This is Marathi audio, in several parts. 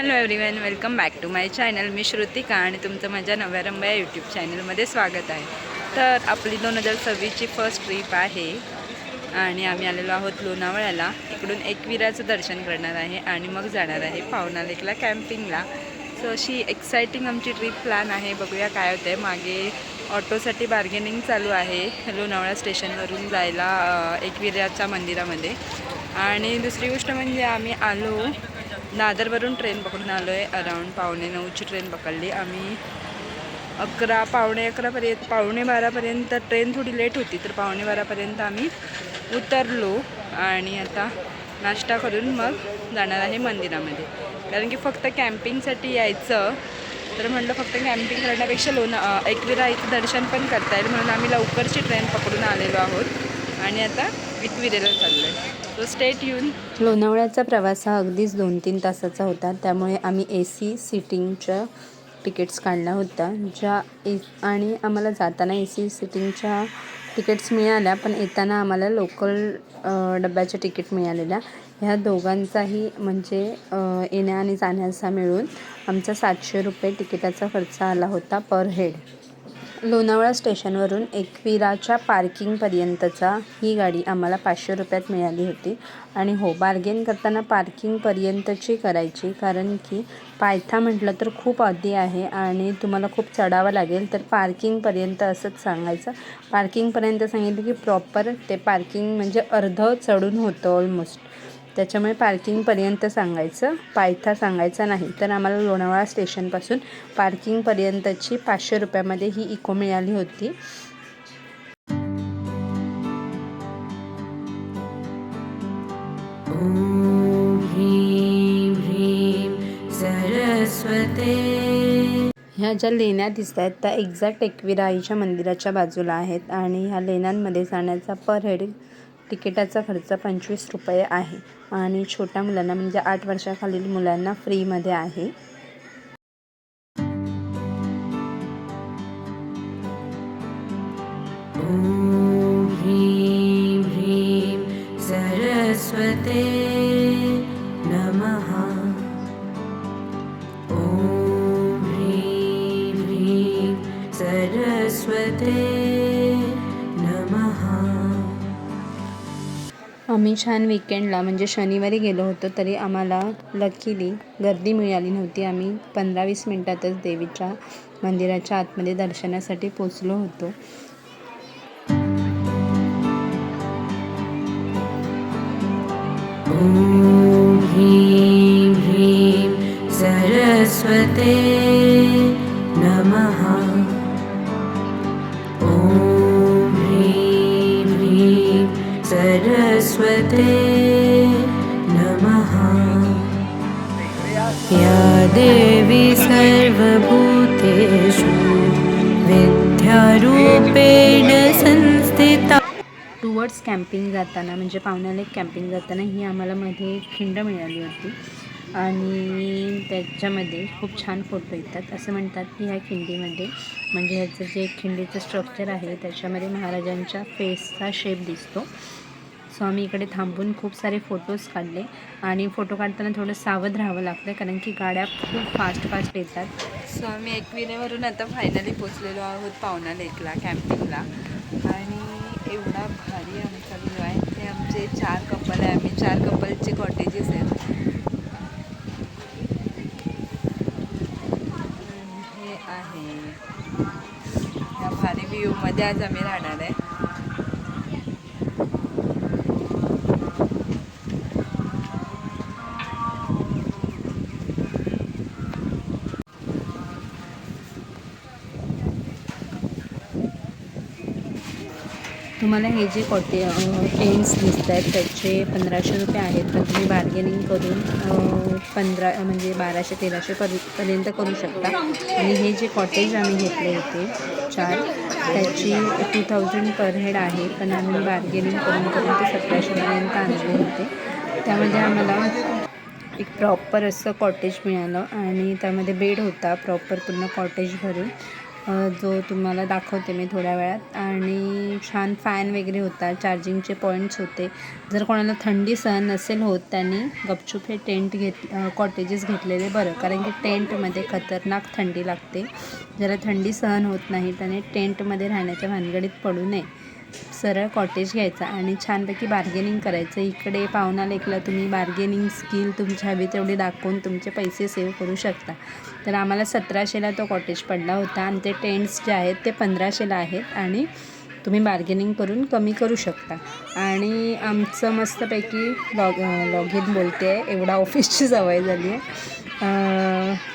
Hello everyone, welcome back to my channel. मी श्रुतिका आणि तुमचं माझ्या नव्या रंबा यूट्यूब चॅनलमध्ये स्वागत आहे. तर आपली 2026ची फर्स्ट ट्रिप आहे आणि आम्ही आलेलो आहोत लोणावळ्याला. इकडून एकविराचं दर्शन करणार आहे आणि मग जाणार आहे पावना लेकला कॅम्पिंगला. सो अशी एक्सायटिंग आमची ट्रिप प्लॅन आहे. बघूया काय होतं आहे. मागे ऑटोसाठी बार्गेनिंग चालू आहे लोणावळा स्टेशनवरून जायला एकविराच्या मंदिरामध्ये. आणि दुसरी गोष्ट म्हणजे आम्ही आलो दादरवरून ट्रेन पकडून आलो आहे. अराऊंड 9:45ची ट्रेन पकडली आम्ही. 11 पावणे 11पर्यंत 11:45पर्यंत ट्रेन थोडी लेट होती, तर 11:45पर्यंत आम्ही उतरलो आणि आता नाश्ता करून मग जाणार आहे मंदिरामध्ये. कारण की फक्त कॅम्पिंगसाठी यायचं, तर म्हटलं फक्त कॅम्पिंग करण्यापेक्षा एकविरा इथं दर्शन पण करता येईल म्हणून आम्ही लवकरची ट्रेन पकडून आलेलो आहोत आणि आता एकविरेला चाललो आहे. सो स्टेट येऊन लोणावळ्याचा प्रवास हा अगदीच 2-3 तासाचा होता. त्यामुळे आम्ही AC सिटिंगच्या तिकीट्स काढल्या होत्या आणि आम्हाला जाताना AC सिटिंगच्या तिकीट्स मिळाल्या, पण येताना आम्हाला लोकल डब्याच्या तिकीट मिळालेल्या. ह्या दोघांचाही म्हणजे येण्या आणि जाण्याचा मिळून आमचा 700 रुपये तिकिटाचा खर्च आला होता पर हेड. लोणावळा स्टेशनवरून एकविराच्या पार्किंगपर्यंतचा ही गाडी आम्हाला 500 रुपयात मिळाली होती. आणि हो, बार्गेन करताना पार्किंगपर्यंतची करायची, कारण की पायथा म्हटलं तर खूप आधी आहे आणि तुम्हाला खूप चढावं लागेल, तर पार्किंगपर्यंत असंच सांगायचं. पार्किंगपर्यंत सांगितलं की प्रॉपर ते पार्किंग म्हणजे अर्धं चढून होतं ऑलमोस्ट, त्याच्यामुळे पार्किंगपर्यंत सांगायचं, पायथा सांगायचा नाही. तर आम्हाला लोणावळा स्टेशनपासून पार्किंगपर्यंतची 500 रुपयामध्ये ही इको मिळाली होती. ओम ह्रीं ह्रीं सरस्वते. ह्या ज्या लेण्या दिसत आहेत त्या एक्झॅक्ट एकविरा आईच्या मंदिराच्या बाजूला आहेत आणि ह्या लेण्यांमध्ये जाण्याचा पर हेड तिकिटाचा खर्च 25 रुपये आहे आणि छोट्या मुलांना म्हणजे 8 वर्षाखालील मुलांना फ्रीमध्ये आहे. ओम ह्रीं ह्रीं सरस्वते नमः. ओम ह्रीं ह्रीं सरस्वते नमः. आम्ही छान विकेंडला म्हणजे शनिवारी गेलो होतो, तरी आम्हाला लकीली गर्दी मिळाली नव्हती. आम्ही 15-20 मिनटातच देवीच्या मंदिराच्या आतमध्ये दर्शनासाठी पोचलो होतो. ओम ह्रीं ह्रीं सरस्वते नमः. ओम ह्रीं ह्रीं सरस्वते नमः. या देवी सर्वभूतेषु विद्यारूपेण संस्थिता. टुवर्ड्स कॅम्पिंग जाताना म्हणजे पावना लेक कॅम्पिंग जाताना ही आम्हाला मध्ये एक खिंड मिळाली होती आणि त्याच्यामध्ये खूप छान फोटो येतात. असं म्हणतात की ह्या खिंडीमध्ये म्हणजे ह्याचं जे खिंडीचं स्ट्रक्चर आहे त्याच्यामध्ये महाराजांच्या फेसचा शेप दिसतो. सो आम्ही इकडे थांबून खूप सारे फोटोज काढले आणि फोटो काढताना थोडं सावध राहावं लागतं, कारण की गाड्या खूप फास्ट येतात. सो आम्ही एकविरेवरून आता फायनली पोचलेलो आहोत पावना लेकला कॅम्पिंगला. आणि एवढा भारी आमचा व्ह्यू आहे. हे आमचे 4 कपल आहे. आम्ही 4 कपलचे कॉटेजेस आहेत. हे आहे ह्या भारी व्ह्यूमध्ये आज आम्ही राहणार आहे. तुम्हाला हे जे टेंट्स दिसत आहेत त्याचे 1500 रुपये आहेत, पण तुम्ही बार्गेनिंग करून 1200-1300 पर्यंत करू शकता. आणि हे जे कॉटेज आम्ही घेतले होते 4, त्याची 2000 पर हेड आहे, पण आम्ही बार्गेनिंग करून ते 1700पर्यंत आणले होते. त्यामध्ये आम्हाला एक प्रॉपर असं कॉटेज मिळालं आणि त्यामध्ये बेड होता प्रॉपर पूर्ण कॉटेज भरून. जो तुम्हाला दाखवते मी थोड्या वेळात. आणि छान फॅन वगैरे होता, चार्जिंगचे पॉईंट्स होते. जर कोणाला थंडी सहन नसेल होत त्यांनी गपचूप हे कॉटेजेस घेतलेले बरं, कारण की टेंटमध्ये खतरनाक थंडी लागते. ज्याला थंडी सहन होत नाही त्याने टेंटमध्ये राहण्याच्या भानगडीत पडू नये. सरळ कॉटेज घ्यायचा आणि छानपैकी बार्गेनिंग करायचं. इकडे पाहुणा लेकला तुम्ही बार्गेनिंग स्किल तुमच्या हवी तेवढी दाखवून तुमचे पैसे सेव्ह करू शकता. तर आम्हाला 1700ला तो कॉटेज पडला होता आणि ते टेंट्स जे आहेत ते 1500ला आहेत आणि तुम्ही बार्गेनिंग करून कमी करू शकता. आणि आमचं मस्तपैकी लॉग इन बोलते आहे, एवढा ऑफिसची सवय झाली आहे.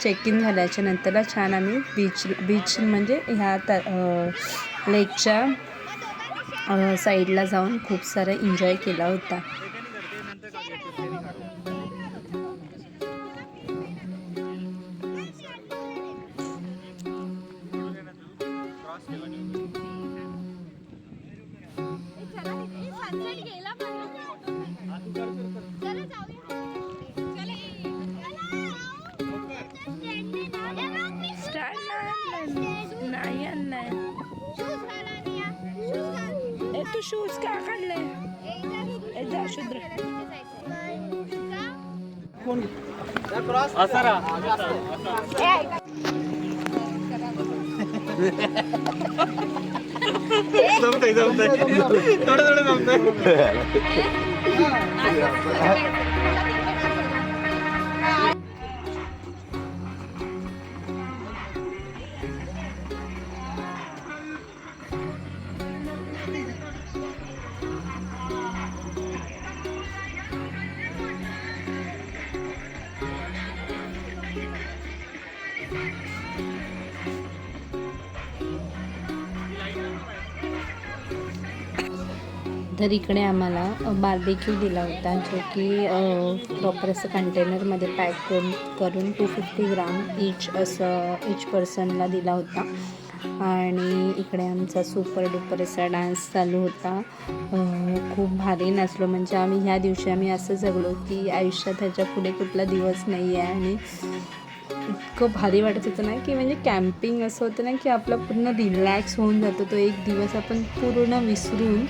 चेक इन झाल्याच्या नंतरला छान आम्ही बीच म्हणजे ह्या लेकच्या साईडला जाऊन खूप सारं एन्जॉय केला होता. तू शूज का काढले? जा शुद्र तर इकडे आम्हाला बार्बेक्यू दिला होता, जो की प्रॉपर असं कंटेनरमध्ये पॅक करून 250 ग्राम ईच पर्सनला दिला होता. आणि इकडे आमचा सुपर डुपर असा डान्स चालू होता. खूप भारी नाचलो. म्हणजे ह्या दिवशी आम्ही असं जगलो की आयुष्यात ह्याच्या पुढे कुठला दिवस नाही आहे. आणि इतकं भारी वाटत होतं ना, की म्हणजे कॅम्पिंग असं होतं ना की आपला पूर्ण रिलॅक्स होऊन जातो. तो एक दिवस आपण पूर्ण विसरून,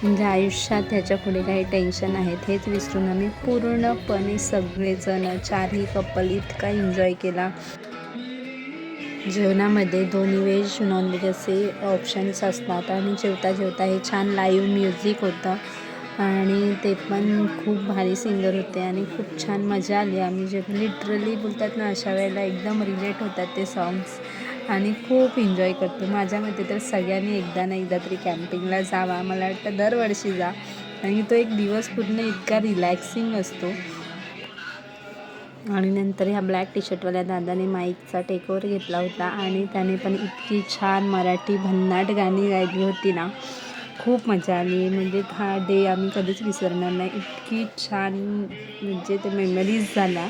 म्हणजे आयुष्यात ह्याच्या पुढे काही टेन्शन आहेत हेच विसरून आम्ही पूर्णपणे सगळेजण 4ही कपल इतका एन्जॉय केला. जेवणामध्ये दोन्ही व्हेज नॉनव्हेज असे ऑप्शन्स असतात. आणि जेवता जेवता हे छान लाईव्ह म्युझिक होतं आणि ते पण खूप भारी सिंगर होते आणि खूप छान मजा आली. आम्ही जे लिटरली बोलतात ना, अशा वेळेला एकदम रिलेट होतात ते सॉंग्स आणि खूप एन्जॉय करतो. माझ्या मते तर सगळ्यांनी एकदा ना एकदा तरी कॅम्पिंगला जावा. मला वाटतं दरवर्षी जा, आणि तो एक दिवस पूर्ण इतका रिलॅक्सिंग असतो. आणि नंतर ह्या ब्लॅक टी शर्टवाल्या दादाने माईकचा टेकओव्हर घेतला होता आणि त्याने पण इतकी छान मराठी भन्नाट गाणी गायली होती ना, खूप मजा आली. म्हणजे हा डे आम्ही कधीच विसरणार नाही. इतकी छान म्हणजे ते मेमरीज झाला.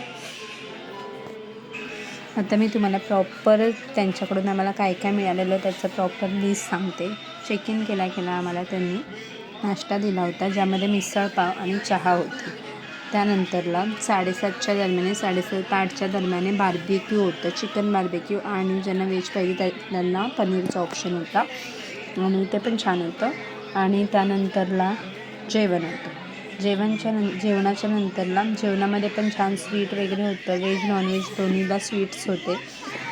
आता मी तुम्हाला प्रॉपर त्यांच्याकडून आम्हाला काय काय मिळालेलं त्याचं प्रॉपर लिस्ट सांगते. चेक इन केला आम्हाला त्यांनी नाश्ता दिला होता, ज्यामध्ये मिसळपाव आणि चहा होती. त्यानंतरला 7:30च्या दरम्यान 7:30-8च्या दरम्यान बार्बेक्यू होतं, चिकन बार्बेक्यू. आणि ज्यांना व्हेज पाहिजे त्यांना पनीरचा ऑप्शन होता आणि ते पण छान होतं. आणि त्यानंतरला जेवण होतं. जेवणाच्या नंतरला जेवणामध्ये पण छान स्वीट वगैरे होतं. व्हेज नॉनव्हेज दोन्हीला स्वीट्स होते.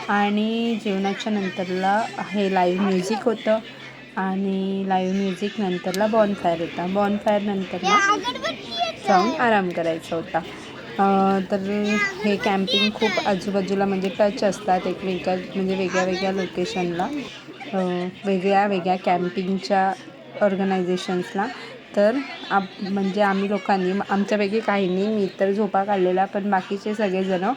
आणि जेवणाच्या नंतरला हे लाईव्ह म्युझिक होतं आणि लाईव्ह म्युझिक नंतरला बॉनफायर होता. बॉनफायर नंतरला जाऊन आराम करायचा होता. तर हे कॅम्पिंग खूप आजूबाजूला म्हणजे टच असतात म्हणजे वेगळ्या लोकेशनला, वेगळ्या कॅम्पिंगच्या ऑर्गनायझेशन्सला. तर म्हणजे आम्ही लोकांनी आमच्यापैकी काहींनी, मी तर झोपा काढलेला, पण बाकीचे सगळेजणं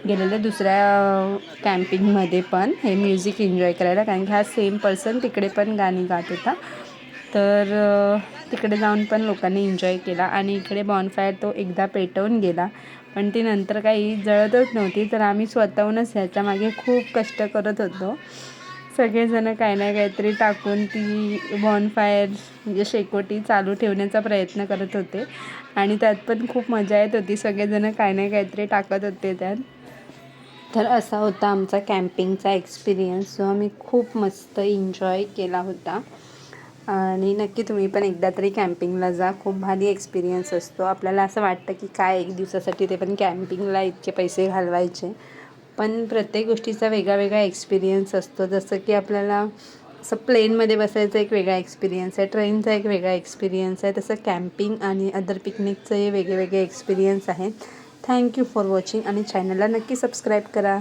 गेलेले दुसऱ्या कॅम्पिंगमध्ये पण हे म्युझिक एन्जॉय करायला, कारण की हा सेम पर्सन तिकडे पण गाणी गात होता. तर तिकडे जाऊन पण लोकांनी एन्जॉय केला. आणि इकडे बॉनफायर तो एकदा पेटवून गेला, पण ती नंतर काही जळतच नव्हती. तर आम्ही स्वतःहूनच ह्याच्या मागे खूप कष्ट करत होतो. सगळेजणं काही ना काहीतरी टाकून ती बॉनफायर म्हणजे शेकोटी चालू ठेवण्याचा प्रयत्न करत होते आणि त्यात पण खूप मजा येत होती. सगळेजणं काही ना काहीतरी टाकत होते त्यात. तर असा होता आमचा कॅम्पिंगचा एक्सपिरियन्स जो आम्ही खूप मस्त एन्जॉय केला होता. आणि नक्की तुम्ही पण एकदा तरी कॅम्पिंगला जा. खूप भारी एक्सपिरियन्स असतो. आपल्याला असं वाटतं की काय एक दिवसासाठी ते पण कॅम्पिंगला इतके पैसे घालवायचे, पण प्रत्येक गोष्टीचा वेगळा वेगळा एक्सपिरियन्स असतो. जसं की आपल्याला असं प्लेनमध्ये बसायचा एक वेगळा एक्सपिरियन्स आहे, ट्रेनचा एक वेगळा एक्सपिरियन्स आहे, तसं कॅम्पिंग आणि अदर पिकनिकचे वेगळे वेगळे एक्सपिरियन्स आहेत. थँक्यू फॉर वॉचिंग आणि चॅनलला नक्की सबस्क्राईब करा.